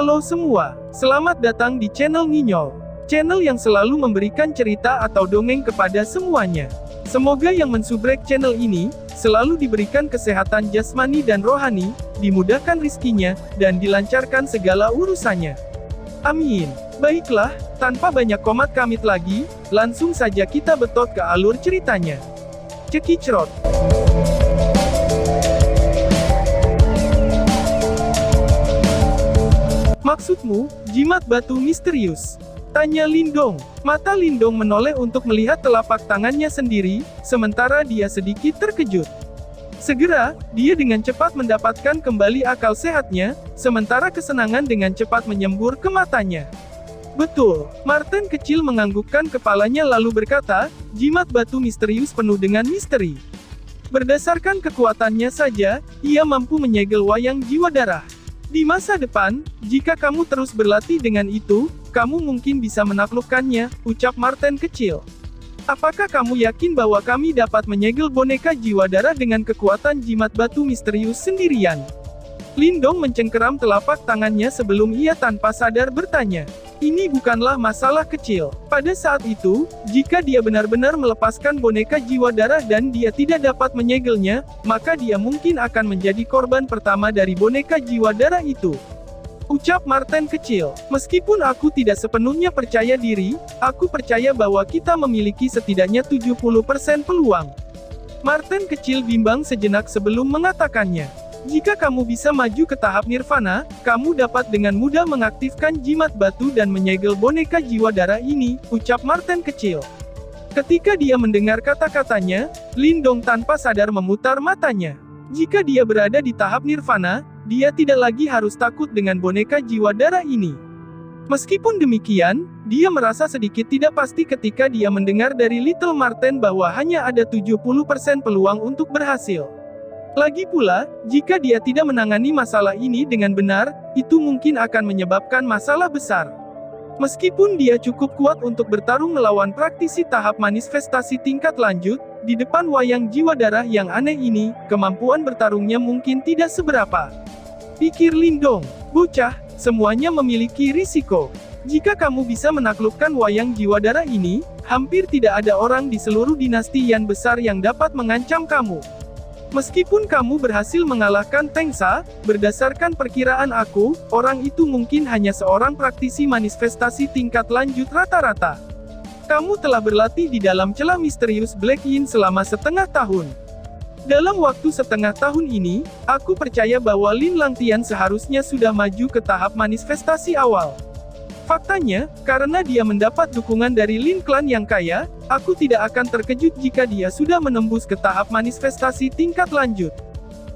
Halo semua, selamat datang di channel Nginyol. Channel yang selalu memberikan cerita atau dongeng kepada semuanya. Semoga yang mensubrek channel ini, selalu diberikan kesehatan jasmani dan rohani, dimudahkan rizkinya, dan dilancarkan segala urusannya. Amin. Baiklah, tanpa banyak komat kamit lagi, langsung saja kita betot ke alur ceritanya. Cekicrot. Maksudmu, jimat batu misterius? Tanya Lindong. Mata Lindong menoleh untuk melihat telapak tangannya sendiri, sementara dia sedikit terkejut. Segera, dia dengan cepat mendapatkan kembali akal sehatnya, sementara kesenangan dengan cepat menyembur ke matanya. Betul, Martin kecil menganggukkan kepalanya lalu berkata, jimat batu misterius penuh dengan misteri. Berdasarkan kekuatannya saja, ia mampu menyegel wayang jiwa darah. Di masa depan, jika kamu terus berlatih dengan itu, kamu mungkin bisa menaklukkannya, ucap Martin kecil. Apakah kamu yakin bahwa kami dapat menyegel boneka jiwa darah dengan kekuatan jimat batu misterius sendirian? Lindong mencengkeram telapak tangannya sebelum ia tanpa sadar bertanya. Ini bukanlah masalah kecil. Pada saat itu, jika dia benar-benar melepaskan boneka jiwa darah dan dia tidak dapat menyegelnya, maka dia mungkin akan menjadi korban pertama dari boneka jiwa darah itu. Ucap Martin kecil, meskipun aku tidak sepenuhnya percaya diri, aku percaya bahwa kita memiliki setidaknya 70% peluang. Martin kecil bimbang sejenak sebelum mengatakannya. Jika kamu bisa maju ke tahap nirvana, kamu dapat dengan mudah mengaktifkan jimat batu dan menyegel boneka jiwa darah ini, ucap Martin kecil. Ketika dia mendengar kata-katanya, Lindong tanpa sadar memutar matanya. Jika dia berada di tahap nirvana, dia tidak lagi harus takut dengan boneka jiwa darah ini. Meskipun demikian, dia merasa sedikit tidak pasti ketika dia mendengar dari Little Martin bahwa hanya ada 70% peluang untuk berhasil. Lagi pula, jika dia tidak menangani masalah ini dengan benar, itu mungkin akan menyebabkan masalah besar. Meskipun dia cukup kuat untuk bertarung melawan praktisi tahap manifestasi tingkat lanjut, di depan wayang jiwa darah yang aneh ini, kemampuan bertarungnya mungkin tidak seberapa. Pikir Lindong, bocah, semuanya memiliki risiko. Jika kamu bisa menaklukkan wayang jiwa darah ini, hampir tidak ada orang di seluruh dinasti Yan besar yang dapat mengancam kamu. Meskipun kamu berhasil mengalahkan Tengsa, berdasarkan perkiraan aku, orang itu mungkin hanya seorang praktisi manifestasi tingkat lanjut rata-rata. Kamu telah berlatih di dalam celah misterius Black Yin selama setengah tahun. Dalam waktu setengah tahun ini, aku percaya bahwa Lin Langtian seharusnya sudah maju ke tahap manifestasi awal. Faktanya, karena dia mendapat dukungan dari Lin Clan yang kaya, aku tidak akan terkejut jika dia sudah menembus ke tahap manifestasi tingkat lanjut.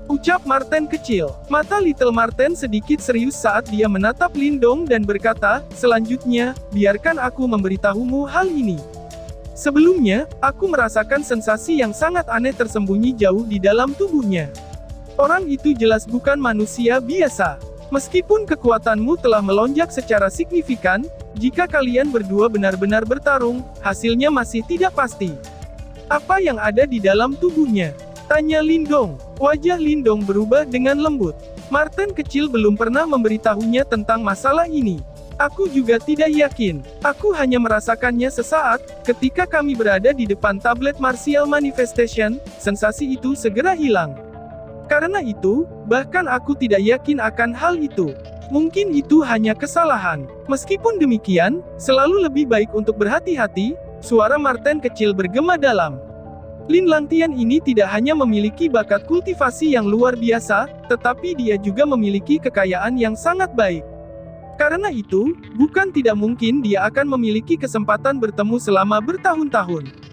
Ucap Martin kecil. Mata Little Martin sedikit serius saat dia menatap Lindong dan berkata, selanjutnya, biarkan aku memberitahumu hal ini. Sebelumnya, aku merasakan sensasi yang sangat aneh tersembunyi jauh di dalam tubuhnya. Orang itu jelas bukan manusia biasa. Meskipun kekuatanmu telah melonjak secara signifikan, jika kalian berdua benar-benar bertarung, hasilnya masih tidak pasti. Apa yang ada di dalam tubuhnya? Tanya Lindong. Wajah Lindong berubah dengan lembut. Martin kecil belum pernah memberitahunya tentang masalah ini. Aku juga tidak yakin. Aku hanya merasakannya sesaat, ketika kami berada di depan tablet Martial Manifestation, sensasi itu segera hilang. Karena itu, bahkan aku tidak yakin akan hal itu. Mungkin itu hanya kesalahan. Meskipun demikian, selalu lebih baik untuk berhati-hati, suara Martin kecil bergema dalam. Lin Langtian ini tidak hanya memiliki bakat kultivasi yang luar biasa, tetapi dia juga memiliki kekayaan yang sangat baik. Karena itu, bukan tidak mungkin dia akan memiliki kesempatan bertemu selama bertahun-tahun.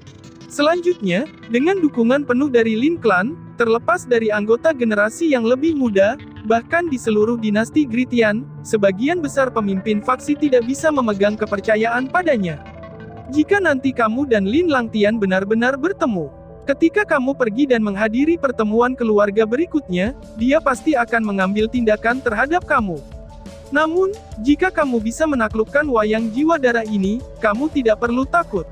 Selanjutnya, dengan dukungan penuh dari Lin Clan, terlepas dari anggota generasi yang lebih muda, bahkan di seluruh dinasti Gritian, sebagian besar pemimpin faksi tidak bisa memegang kepercayaan padanya. Jika nanti kamu dan Lin Langtian benar-benar bertemu, ketika kamu pergi dan menghadiri pertemuan keluarga berikutnya, dia pasti akan mengambil tindakan terhadap kamu. Namun, jika kamu bisa menaklukkan wayang jiwa darah ini, kamu tidak perlu takut.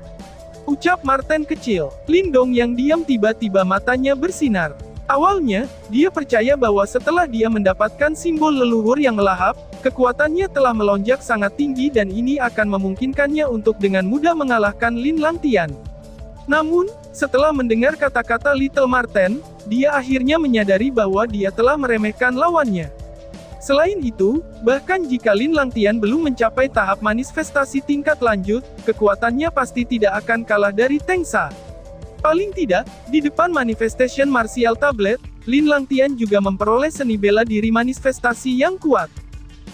Ucap Martin kecil. Lindong yang diam tiba-tiba matanya bersinar. Awalnya, dia percaya bahwa setelah dia mendapatkan simbol leluhur yang melahap, Kekuatannya telah melonjak sangat tinggi dan ini akan memungkinkannya untuk dengan mudah mengalahkan Lin Langtian. Namun, setelah mendengar kata-kata Little Marten, dia akhirnya menyadari bahwa dia telah meremehkan lawannya. Selain itu, bahkan jika Lin Langtian belum mencapai tahap manifestasi tingkat lanjut, kekuatannya pasti tidak akan kalah dari Teng Sa. Paling tidak, di depan Manifestation Martial Tablet, Lin Langtian juga memperoleh seni bela diri manifestasi yang kuat.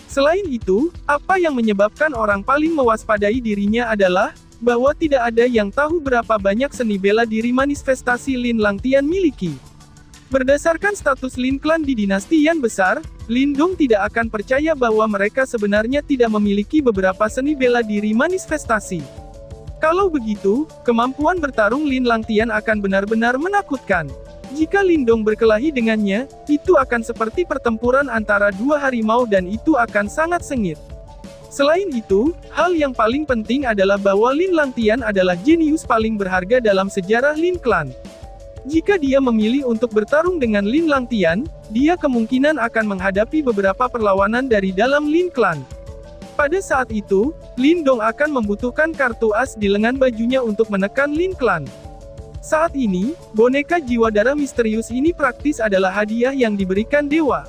Selain itu, apa yang menyebabkan orang paling mewaspadai dirinya adalah bahwa tidak ada yang tahu berapa banyak seni bela diri manifestasi Lin Langtian miliki. Berdasarkan status Lin Clan di dinasti yang besar, Lindong tidak akan percaya bahwa mereka sebenarnya tidak memiliki beberapa seni bela diri manifestasi. Kalau begitu, kemampuan bertarung Lin Langtian akan benar-benar menakutkan. Jika Lindong berkelahi dengannya, itu akan seperti pertempuran antara dua harimau dan itu akan sangat sengit. Selain itu, hal yang paling penting adalah bahwa Lin Langtian adalah jenius paling berharga dalam sejarah Lin Clan. Jika dia memilih untuk bertarung dengan Lin Langtian, dia kemungkinan akan menghadapi beberapa perlawanan dari dalam Lin Clan. Pada saat itu, Lindong akan membutuhkan kartu as di lengan bajunya untuk menekan Lin Clan. Saat ini, boneka jiwa darah misterius ini praktis adalah hadiah yang diberikan dewa.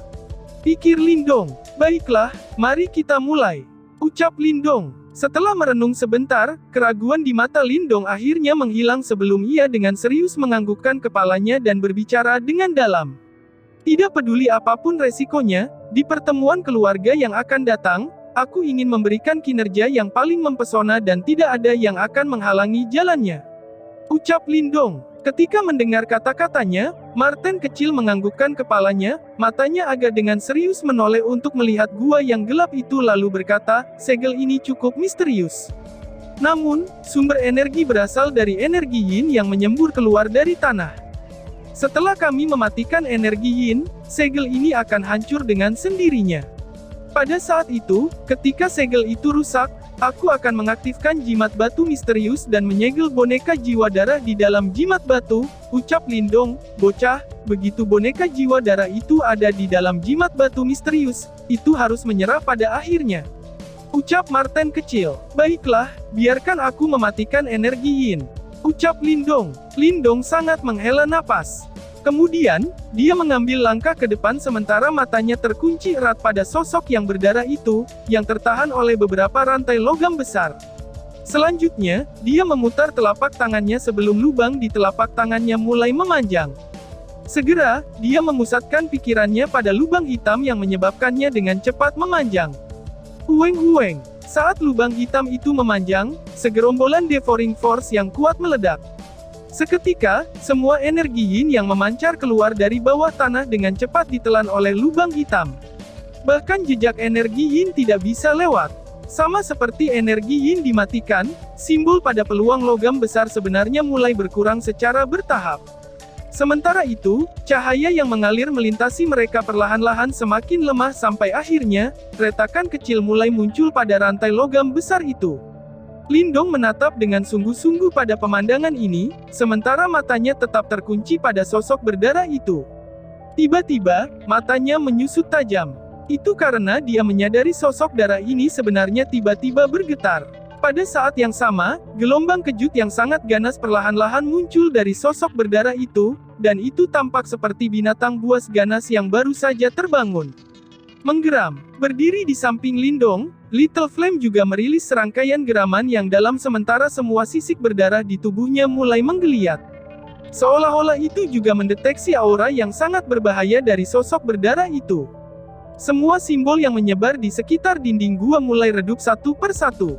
Pikir Lindong, baiklah, mari kita mulai. Ucap Lindong. Setelah merenung sebentar, keraguan di mata Lindong akhirnya menghilang sebelum ia dengan serius menganggukkan kepalanya dan berbicara dengan dalam. Tidak peduli apapun resikonya, di pertemuan keluarga yang akan datang, aku ingin memberikan kinerja yang paling mempesona dan tidak ada yang akan menghalangi jalannya. Ucap Lindong. Ketika mendengar kata-katanya, Marten kecil menganggukkan kepalanya, matanya agak dengan serius menoleh untuk melihat gua yang gelap itu lalu berkata, segel ini cukup misterius. Namun, sumber energi berasal dari energi yin yang menyembur keluar dari tanah. Setelah kami mematikan energi yin, segel ini akan hancur dengan sendirinya. Pada saat itu, ketika segel itu rusak, aku akan mengaktifkan jimat batu misterius dan menyegel boneka jiwa darah di dalam jimat batu, ucap Lindong. Bocah, begitu boneka jiwa darah itu ada di dalam jimat batu misterius, itu harus menyerah pada akhirnya. Ucap Marten kecil. Baiklah, biarkan aku mematikan energi yin. Ucap Lindong. Lindong sangat menghela napas. Kemudian, dia mengambil langkah ke depan sementara matanya terkunci erat pada sosok yang berdarah itu, yang tertahan oleh beberapa rantai logam besar. Selanjutnya, dia memutar telapak tangannya sebelum lubang di telapak tangannya mulai memanjang. Segera, dia memusatkan pikirannya pada lubang hitam yang menyebabkannya dengan cepat memanjang. Ueng-ueng. Saat lubang hitam itu memanjang, segerombolan devouring force yang kuat meledak. Seketika, semua energi yin yang memancar keluar dari bawah tanah dengan cepat ditelan oleh lubang hitam. Bahkan jejak energi yin tidak bisa lewat. Sama seperti energi yin dimatikan, simbol pada peluang logam besar sebenarnya mulai berkurang secara bertahap. Sementara itu, cahaya yang mengalir melintasi mereka perlahan-lahan semakin lemah sampai akhirnya, retakan kecil mulai muncul pada rantai logam besar itu. Lindong menatap dengan sungguh-sungguh pada pemandangan ini, sementara matanya tetap terkunci pada sosok berdarah itu. Tiba-tiba, matanya menyusut tajam. Itu karena dia menyadari sosok darah ini sebenarnya tiba-tiba bergetar. Pada saat yang sama, gelombang kejut yang sangat ganas perlahan-lahan muncul dari sosok berdarah itu, dan itu tampak seperti binatang buas ganas yang baru saja terbangun. Menggeram. Berdiri di samping Lindong, Little Flame juga merilis serangkaian geraman yang dalam sementara semua sisik berdarah di tubuhnya mulai menggeliat. Seolah-olah itu juga mendeteksi aura yang sangat berbahaya dari sosok berdarah itu. Semua simbol yang menyebar di sekitar dinding gua mulai redup satu persatu.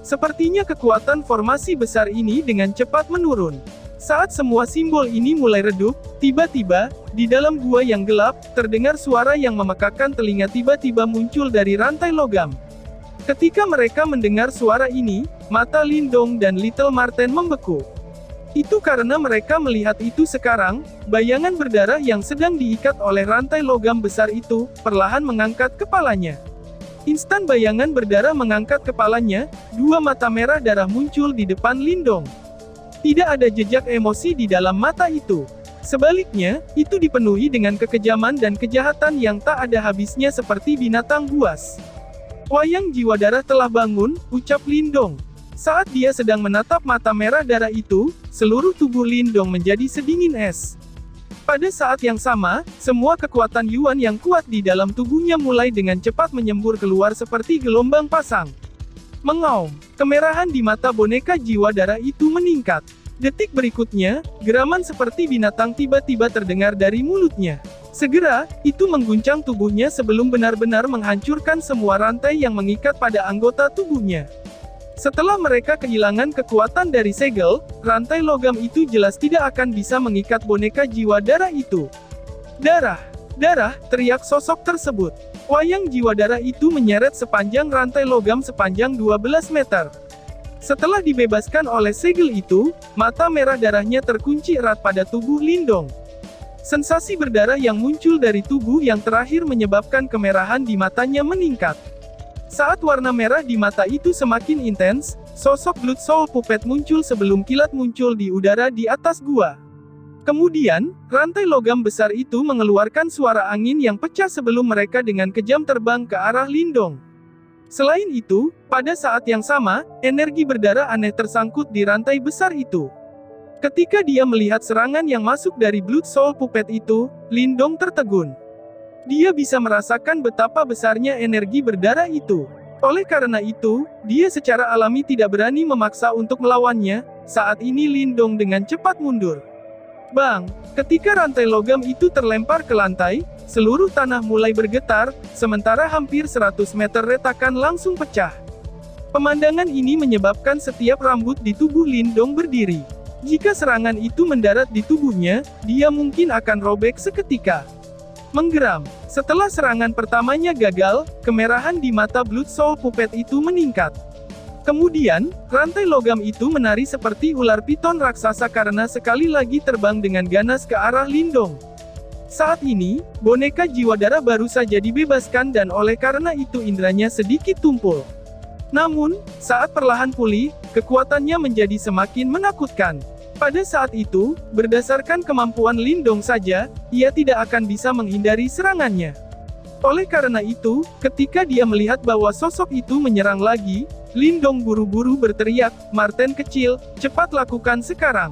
Sepertinya kekuatan formasi besar ini dengan cepat menurun. Saat semua simbol ini mulai redup, tiba-tiba, di dalam gua yang gelap, terdengar suara yang memekakkan telinga tiba-tiba muncul dari rantai logam. Ketika mereka mendengar suara ini, mata Lindong dan Little Marten membeku. Itu karena mereka melihat itu sekarang, bayangan berdarah yang sedang diikat oleh rantai logam besar itu, perlahan mengangkat kepalanya. Instan bayangan berdarah mengangkat kepalanya, dua mata merah darah muncul di depan Lindong. Tidak ada jejak emosi di dalam mata itu. Sebaliknya, itu dipenuhi dengan kekejaman dan kejahatan yang tak ada habisnya seperti binatang buas. "Wayang jiwa darah telah bangun," ucap Lindong. Saat dia sedang menatap mata merah darah itu, seluruh tubuh Lindong menjadi sedingin es. Pada saat yang sama, semua kekuatan Yuan yang kuat di dalam tubuhnya mulai dengan cepat menyembur keluar seperti gelombang pasang. Mengaum, kemerahan di mata boneka jiwa darah itu meningkat. Detik berikutnya, geraman seperti binatang tiba-tiba terdengar dari mulutnya. Segera, itu mengguncang tubuhnya sebelum benar-benar menghancurkan semua rantai yang mengikat pada anggota tubuhnya. Setelah mereka kehilangan kekuatan dari segel, rantai logam itu jelas tidak akan bisa mengikat boneka jiwa darah itu. "Darah! Darah!" teriak sosok tersebut. Wayang jiwa darah itu menyeret sepanjang rantai logam sepanjang 12 meter. Setelah dibebaskan oleh segel itu, mata merah darahnya terkunci erat pada tubuh Lindong. Sensasi berdarah yang muncul dari tubuh yang terakhir menyebabkan kemerahan di matanya meningkat. Saat warna merah di mata itu semakin intens, sosok Blood Soul Puppet muncul sebelum kilat muncul di udara di atas gua. Kemudian, rantai logam besar itu mengeluarkan suara angin yang pecah sebelum mereka dengan kejam terbang ke arah Lindong. Selain itu, pada saat yang sama, energi berdarah aneh tersangkut di rantai besar itu. Ketika dia melihat serangan yang masuk dari Blood Soul Puppet itu, Lindong tertegun. Dia bisa merasakan betapa besarnya energi berdarah itu. Oleh karena itu, dia secara alami tidak berani memaksa untuk melawannya. Saat ini Lindong dengan cepat mundur. Bang! Ketika rantai logam itu terlempar ke lantai, seluruh tanah mulai bergetar, sementara hampir 100 meter retakan langsung pecah. Pemandangan ini menyebabkan setiap rambut di tubuh Lindong berdiri. Jika serangan itu mendarat di tubuhnya, dia mungkin akan robek seketika. Menggeram. Setelah serangan pertamanya gagal, kemerahan di mata Blood Soul Puppet itu meningkat. Kemudian, rantai logam itu menari seperti ular piton raksasa karena sekali lagi terbang dengan ganas ke arah Lindong. Saat ini, boneka jiwa darah baru saja dibebaskan dan oleh karena itu indranya sedikit tumpul. Namun, saat perlahan pulih, kekuatannya menjadi semakin menakutkan. Pada saat itu, berdasarkan kemampuan Lindong saja, ia tidak akan bisa menghindari serangannya. Oleh karena itu, ketika dia melihat bahwa sosok itu menyerang lagi, Lindong buru-buru berteriak, "Marten kecil, cepat lakukan sekarang."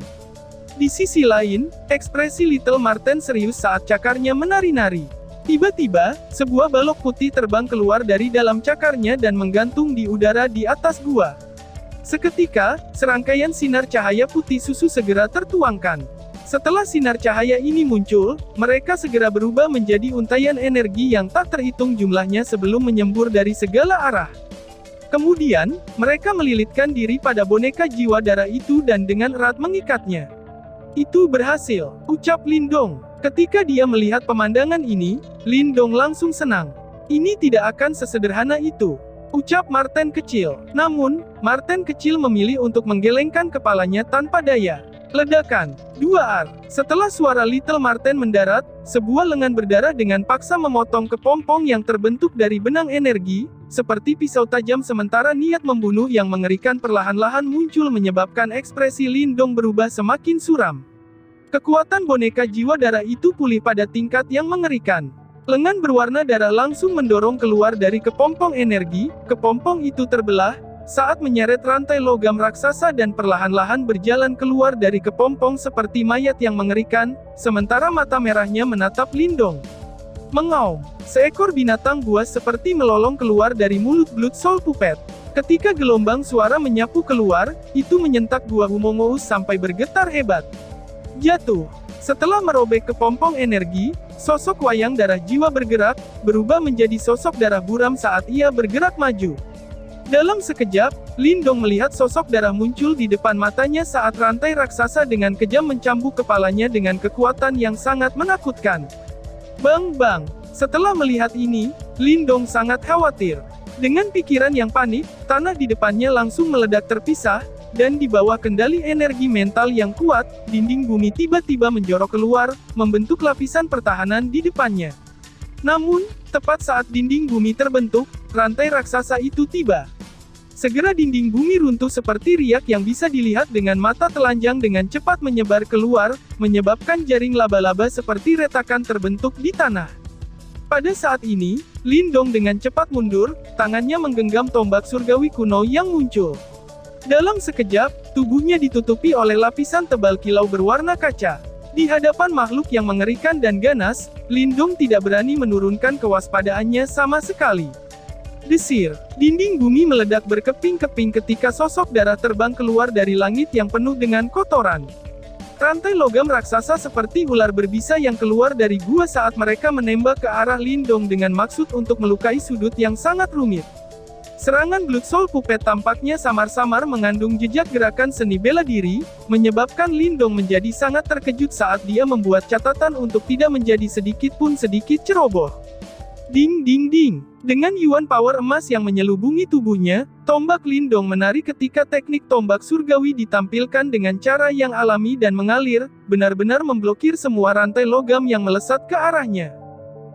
Di sisi lain, ekspresi Little Marten serius saat cakarnya menari-nari. Tiba-tiba, sebuah balok putih terbang keluar dari dalam cakarnya dan menggantung di udara di atas gua. Seketika, serangkaian sinar cahaya putih susu segera tertuangkan. Setelah sinar cahaya ini muncul, mereka segera berubah menjadi untaian energi yang tak terhitung jumlahnya sebelum menyembur dari segala arah. Kemudian, mereka melilitkan diri pada boneka jiwa darah itu dan dengan erat mengikatnya. "Itu berhasil," ucap Lindong. Ketika dia melihat pemandangan ini, Lindong langsung senang. "Ini tidak akan sesederhana itu," ucap Marten kecil. Namun, Marten kecil memilih untuk menggelengkan kepalanya tanpa daya. Ledakan. 2R. Setelah suara Little Marten mendarat, sebuah lengan berdarah dengan paksa memotong kepompong yang terbentuk dari benang energi, seperti pisau tajam sementara niat membunuh yang mengerikan perlahan-lahan muncul menyebabkan ekspresi Lindong berubah semakin suram. Kekuatan boneka jiwa darah itu pulih pada tingkat yang mengerikan. Lengan berwarna darah langsung mendorong keluar dari kepompong energi, kepompong itu terbelah, saat menyeret rantai logam raksasa dan perlahan-lahan berjalan keluar dari kepompong seperti mayat yang mengerikan, sementara mata merahnya menatap Lindong. Mengaum. Seekor binatang buas seperti melolong keluar dari mulut Blood Soul Puppet. Ketika gelombang suara menyapu keluar, itu menyentak gua Humongous sampai bergetar hebat. Jatuh. Setelah merobek kepompong energi, sosok wayang darah jiwa bergerak, berubah menjadi sosok darah buram saat ia bergerak maju. Dalam sekejap, Lindong melihat sosok darah muncul di depan matanya saat rantai raksasa dengan kejam mencambuk kepalanya dengan kekuatan yang sangat menakutkan. Bang bang! Setelah melihat ini, Lindong sangat khawatir. Dengan pikiran yang panik, tanah di depannya langsung meledak terpisah, dan di bawah kendali energi mental yang kuat, dinding bumi tiba-tiba menjorok keluar, membentuk lapisan pertahanan di depannya. Namun, tepat saat dinding bumi terbentuk, rantai raksasa itu tiba. Segera dinding bumi runtuh seperti riak yang bisa dilihat dengan mata telanjang dengan cepat menyebar keluar, menyebabkan jaring laba-laba seperti retakan terbentuk di tanah. Pada saat ini, Lindong dengan cepat mundur, tangannya menggenggam tombak surgawi kuno yang muncul. Dalam sekejap, tubuhnya ditutupi oleh lapisan tebal kilau berwarna kaca. Di hadapan makhluk yang mengerikan dan ganas, Lindong tidak berani menurunkan kewaspadaannya sama sekali. Desir, dinding bumi meledak berkeping-keping ketika sosok darah terbang keluar dari langit yang penuh dengan kotoran. Rantai logam raksasa seperti ular berbisa yang keluar dari gua saat mereka menembak ke arah Lindong dengan maksud untuk melukai sudut yang sangat rumit. Serangan Blood Soul Puppet tampaknya samar-samar mengandung jejak gerakan seni bela diri, menyebabkan Lindong menjadi sangat terkejut saat dia membuat catatan untuk tidak menjadi sedikit pun sedikit ceroboh. Ding ding ding. Dengan yuan power emas yang menyelubungi tubuhnya, tombak Lindong menari ketika teknik tombak surgawi ditampilkan dengan cara yang alami dan mengalir, benar-benar memblokir semua rantai logam yang melesat ke arahnya.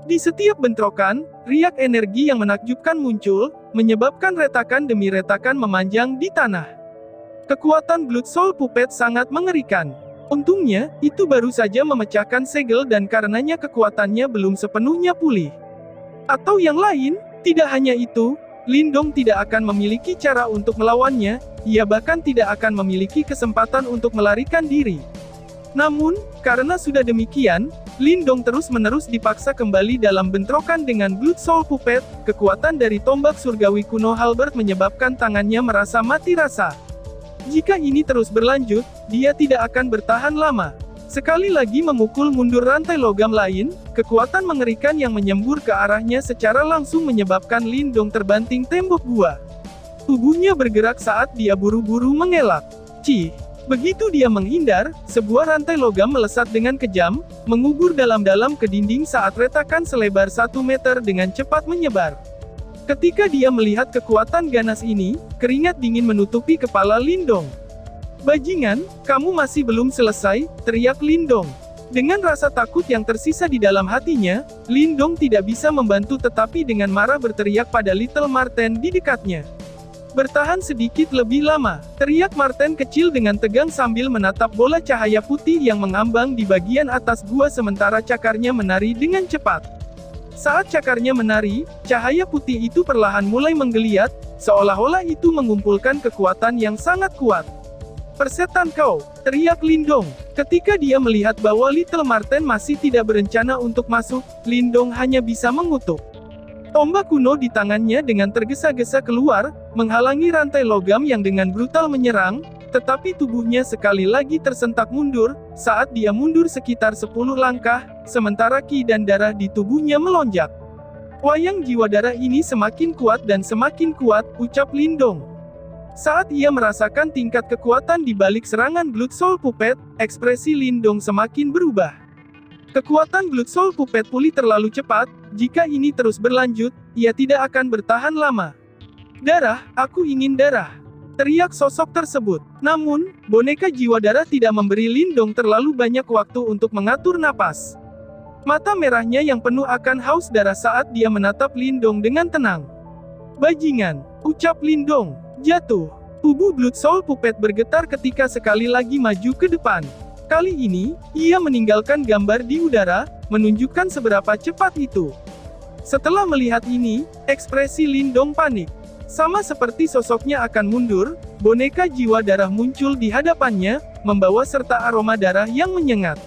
Di setiap bentrokan, riak energi yang menakjubkan muncul, menyebabkan retakan demi retakan memanjang di tanah. Kekuatan Blood Soul Puppet sangat mengerikan. Untungnya, itu baru saja memecahkan segel dan karenanya kekuatannya belum sepenuhnya pulih. Atau yang lain, tidak hanya itu, Lindong tidak akan memiliki cara untuk melawannya, ia bahkan tidak akan memiliki kesempatan untuk melarikan diri. Namun, karena sudah demikian, Lindong terus-menerus dipaksa kembali dalam bentrokan dengan Blood Soul Puppet, kekuatan dari tombak surgawi kuno Halberd menyebabkan tangannya merasa mati rasa. Jika ini terus berlanjut, dia tidak akan bertahan lama. Sekali lagi memukul mundur rantai logam lain, kekuatan mengerikan yang menyembur ke arahnya secara langsung menyebabkan Lindong terbanting tembok gua. Tubuhnya bergerak saat dia buru-buru mengelak. Cih! Begitu dia menghindar, sebuah rantai logam melesat dengan kejam, mengubur dalam-dalam ke dinding saat retakan selebar 1 meter dengan cepat menyebar. Ketika dia melihat kekuatan ganas ini, keringat dingin menutupi kepala Lindong. "Bajingan, kamu masih belum selesai," teriak Lindong. Dengan rasa takut yang tersisa di dalam hatinya, Lindong tidak bisa membantu tetapi dengan marah berteriak pada Little Marten di dekatnya. "Bertahan sedikit lebih lama," teriak Marten kecil dengan tegang sambil menatap bola cahaya putih yang mengambang di bagian atas gua sementara cakarnya menari dengan cepat. Saat cakarnya menari, cahaya putih itu perlahan mulai menggeliat, seolah-olah itu mengumpulkan kekuatan yang sangat kuat. "Persetan kau!" teriak Lindong. Ketika dia melihat bahwa Little Marten masih tidak berencana untuk masuk, Lindong hanya bisa mengutuk. Tombak kuno di tangannya dengan tergesa-gesa keluar, menghalangi rantai logam yang dengan brutal menyerang, tetapi tubuhnya sekali lagi tersentak mundur, saat dia mundur sekitar 10 langkah, sementara ki dan darah di tubuhnya melonjak. "Wayang jiwa darah ini semakin kuat dan semakin kuat," ucap Lindong. Saat ia merasakan tingkat kekuatan di balik serangan Blood Soul Puppet, ekspresi Lindong semakin berubah. Kekuatan Blood Soul Puppet pulih terlalu cepat, jika ini terus berlanjut, ia tidak akan bertahan lama. "Darah, aku ingin darah!" teriak sosok tersebut. Namun, boneka jiwa darah tidak memberi Lindong terlalu banyak waktu untuk mengatur napas. Mata merahnya yang penuh akan haus darah saat dia menatap Lindong dengan tenang. "Bajingan!" ucap Lindong. Jatuh. Tubuh Blood Soul Puppet bergetar ketika sekali lagi maju ke depan. Kali ini, ia meninggalkan gambar di udara, menunjukkan seberapa cepat itu. Setelah melihat ini, ekspresi Lindong panik. Sama seperti sosoknya akan mundur, boneka jiwa darah muncul di hadapannya, membawa serta aroma darah yang menyengat.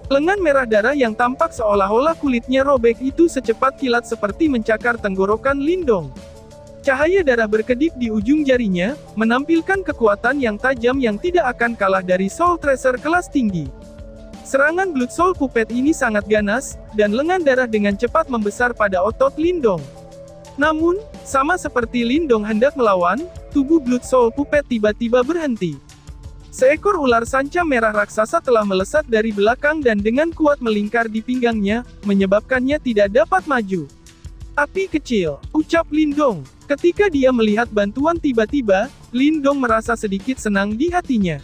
Lengan merah darah yang tampak seolah-olah kulitnya robek itu secepat kilat seperti mencakar tenggorokan Lindong. Cahaya darah berkedip di ujung jarinya, menampilkan kekuatan yang tajam yang tidak akan kalah dari Soul Tracer kelas tinggi. Serangan Blood Soul Puppet ini sangat ganas, dan lengan darah dengan cepat membesar pada otot Lindong. Namun, sama seperti Lindong hendak melawan, tubuh Blood Soul Puppet tiba-tiba berhenti. Seekor ular sanca merah raksasa telah melesat dari belakang dan dengan kuat melingkar di pinggangnya, menyebabkannya tidak dapat maju. "Api kecil," ucap Lindong. Ketika dia melihat bantuan tiba-tiba, Lindong merasa sedikit senang di hatinya.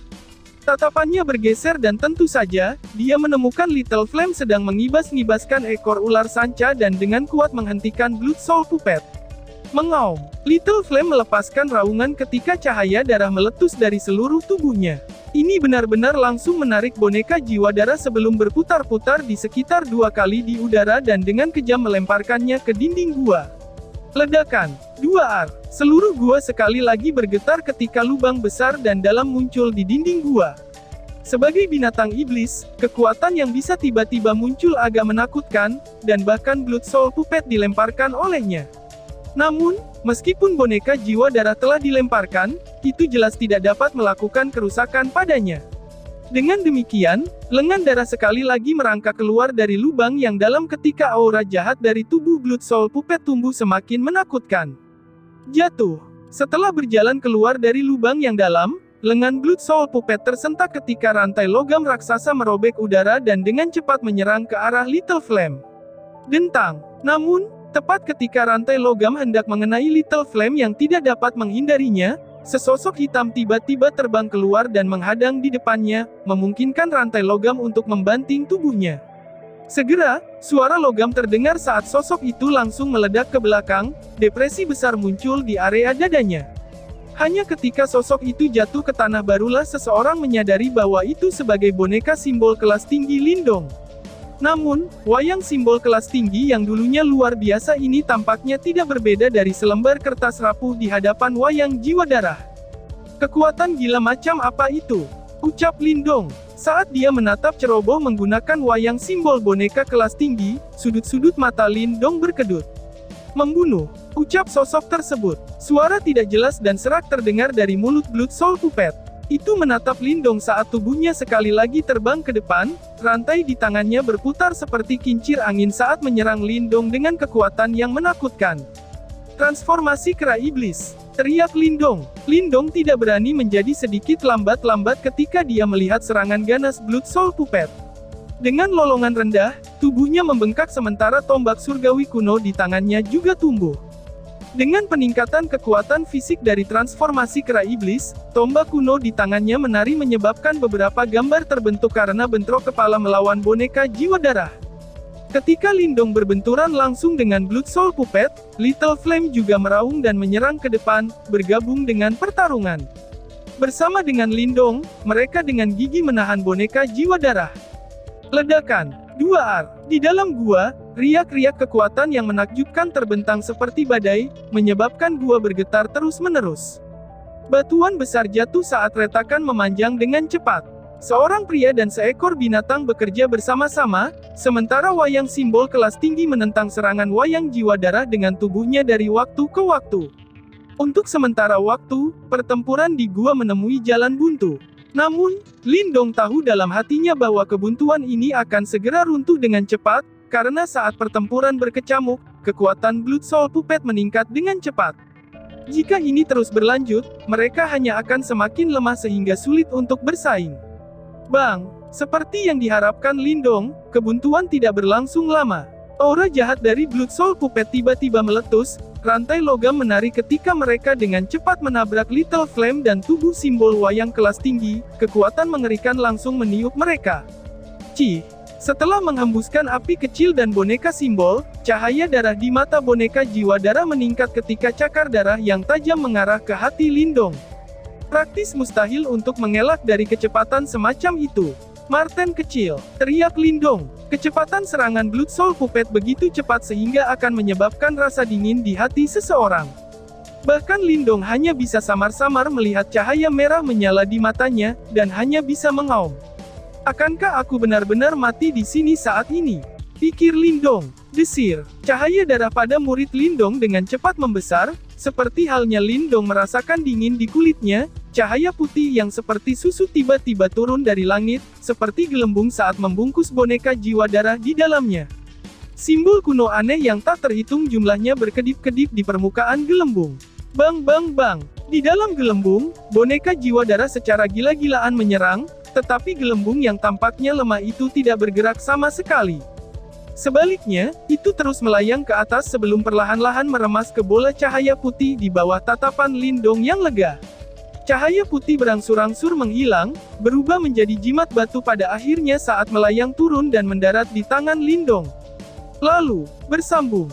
Tatapannya bergeser dan tentu saja, dia menemukan Little Flame sedang mengibas-ngibaskan ekor ular sanca dan dengan kuat menghentikan Blood Soul Puppet. Mengaum. Little Flame melepaskan raungan ketika cahaya darah meletus dari seluruh tubuhnya. Ini benar-benar langsung menarik boneka jiwa darah sebelum berputar-putar di sekitar 2 kali di udara dan dengan kejam melemparkannya ke dinding gua. Ledakan. 2R. Seluruh gua sekali lagi bergetar ketika lubang besar dan dalam muncul di dinding gua. Sebagai binatang iblis, kekuatan yang bisa tiba-tiba muncul agak menakutkan, dan bahkan Blood Soul Puppet dilemparkan olehnya. Namun, meskipun boneka jiwa darah telah dilemparkan, itu jelas tidak dapat melakukan kerusakan padanya. Dengan demikian, lengan darah sekali lagi merangkak keluar dari lubang yang dalam ketika aura jahat dari tubuh Blood Soul Puppet tumbuh semakin menakutkan. Jatuh. Setelah berjalan keluar dari lubang yang dalam, lengan Blood Soul Puppet tersentak ketika rantai logam raksasa merobek udara dan dengan cepat menyerang ke arah Little Flame. Dentang. Namun, tepat ketika rantai logam hendak mengenai Little Flame yang tidak dapat menghindarinya, sesosok hitam tiba-tiba terbang keluar dan menghadang di depannya, memungkinkan rantai logam untuk membanting tubuhnya. Segera, suara logam terdengar saat sosok itu langsung meledak ke belakang, depresi besar muncul di area dadanya. Hanya ketika sosok itu jatuh ke tanah barulah seseorang menyadari bahwa itu sebagai boneka simbol kelas tinggi Lindong. Namun, wayang simbol kelas tinggi yang dulunya luar biasa ini tampaknya tidak berbeda dari selembar kertas rapuh di hadapan wayang jiwa darah. Kekuatan gila macam apa itu? Ucap Lindong. Saat dia menatap ceroboh menggunakan wayang simbol boneka kelas tinggi, sudut-sudut mata Lindong berkedut. Membunuh. Ucap sosok tersebut. Suara tidak jelas dan serak terdengar dari mulut Blood Soul Puppet. Itu menatap Lindong saat tubuhnya sekali lagi terbang ke depan, rantai di tangannya berputar seperti kincir angin saat menyerang Lindong dengan kekuatan yang menakutkan. Transformasi kera iblis. Teriak Lindong. Lindong tidak berani menjadi sedikit lambat-lambat ketika dia melihat serangan ganas Blood Soul Puppet. Dengan lolongan rendah, tubuhnya membengkak sementara tombak surgawi kuno di tangannya juga tumbuh. Dengan peningkatan kekuatan fisik dari transformasi kera iblis, tombak kuno di tangannya menari menyebabkan beberapa gambar terbentuk karena bentrok kepala melawan boneka jiwa darah. Ketika Lindong berbenturan langsung dengan Blood Soul Puppet, Little Flame juga meraung dan menyerang ke depan, bergabung dengan pertarungan. Bersama dengan Lindong, mereka dengan gigi menahan boneka jiwa darah. Ledakan. 2R. Di dalam gua, riak-riak kekuatan yang menakjubkan terbentang seperti badai, menyebabkan gua bergetar terus-menerus. Batuan besar jatuh saat retakan memanjang dengan cepat. Seorang pria dan seekor binatang bekerja bersama-sama, sementara wayang simbol kelas tinggi menentang serangan wayang jiwa darah dengan tubuhnya dari waktu ke waktu. Untuk sementara waktu, pertempuran di gua menemui jalan buntu. Namun, Lindong tahu dalam hatinya bahwa kebuntuan ini akan segera runtuh dengan cepat, karena saat pertempuran berkecamuk, kekuatan Blood Soul Puppet meningkat dengan cepat. Jika ini terus berlanjut, mereka hanya akan semakin lemah sehingga sulit untuk bersaing. Bang! Seperti yang diharapkan Lindong, kebuntuan tidak berlangsung lama. Aura jahat dari Blood Soul Puppet tiba-tiba meletus, rantai logam menari ketika mereka dengan cepat menabrak Little Flame dan tubuh simbol wayang kelas tinggi, kekuatan mengerikan langsung meniup mereka. Cih! Setelah menghembuskan api kecil dan boneka simbol, cahaya darah di mata boneka jiwa darah meningkat ketika cakar darah yang tajam mengarah ke hati Lindong. Praktis mustahil untuk mengelak dari kecepatan semacam itu. Marten kecil, teriak Lindong. Kecepatan serangan Blood Soul Puppet begitu cepat sehingga akan menyebabkan rasa dingin di hati seseorang. Bahkan Lindong hanya bisa samar-samar melihat cahaya merah menyala di matanya, dan hanya bisa mengaum. Akankah aku benar-benar mati di sini saat ini? Pikir Lindong. Desir. Cahaya darah pada murid Lindong dengan cepat membesar, seperti halnya Lindong merasakan dingin di kulitnya. Cahaya putih yang seperti susu tiba-tiba turun dari langit, seperti gelembung saat membungkus boneka jiwa darah di dalamnya. Simbol kuno aneh yang tak terhitung jumlahnya berkedip-kedip di permukaan gelembung. Bang bang bang. Di dalam gelembung, boneka jiwa darah secara gila-gilaan menyerang, tetapi gelembung yang tampaknya lemah itu tidak bergerak sama sekali. Sebaliknya, itu terus melayang ke atas sebelum perlahan-lahan meremas ke bola cahaya putih di bawah tatapan Lindong yang lega. Cahaya putih berangsur-angsur menghilang, berubah menjadi jimat batu pada akhirnya saat melayang turun dan mendarat di tangan Lindong. Lalu, bersambung.